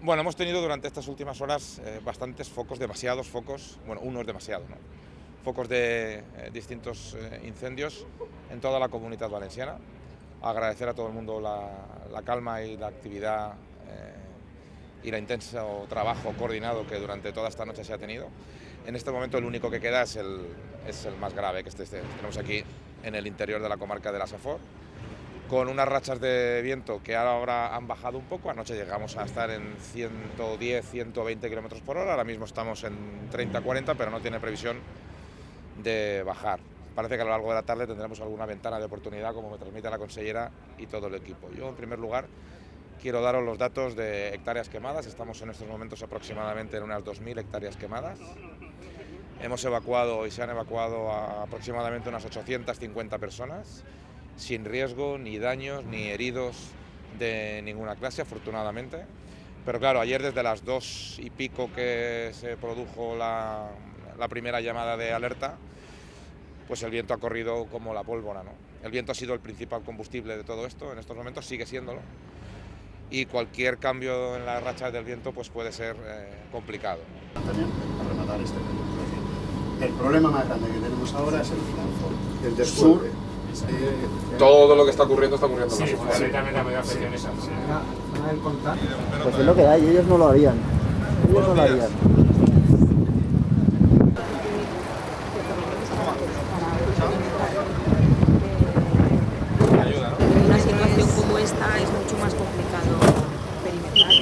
Bueno, hemos tenido durante estas últimas horas bastantes focos, demasiados focos, bueno, uno es demasiado, ¿no? Focos de distintos incendios en toda la Comunidad Valenciana. Agradecer a todo el mundo la calma y la actividad y el intenso trabajo coordinado que durante toda esta noche se ha tenido. En este momento el único que queda es el más grave, que tenemos aquí en el interior de la comarca de la Safor, con unas rachas de viento que ahora han bajado un poco. Anoche llegamos a estar en 110, 120 km por hora, ahora mismo estamos en 30-40, pero no tiene previsión de bajar. Parece que a lo largo de la tarde tendremos alguna ventana de oportunidad, como me transmite la consellera y todo el equipo. Yo, en primer lugar, quiero daros los datos de hectáreas quemadas. Estamos en estos momentos aproximadamente en unas 2.000 hectáreas quemadas. Hemos evacuado y se han evacuado aproximadamente unas 850 personas, sin riesgo, ni daños, ni heridos de ninguna clase, afortunadamente. Pero claro, ayer desde las 2 y pico que se produjo la primera llamada de alerta, pues el viento ha corrido como la pólvora, ¿no? El viento ha sido el principal combustible de todo esto, en estos momentos sigue siéndolo, y cualquier cambio en las rachas del viento pues puede ser complicado. También para rematar este punto, el problema más grande que tenemos ahora es el financiero, el descubre. Todo lo que está ocurriendo en la Sí, zona. sí, también la media afección esa. Pues es lo que hay, ellos no lo harían. Ellos no lo harían. En una situación como esta es mucho más complicado perimetrar.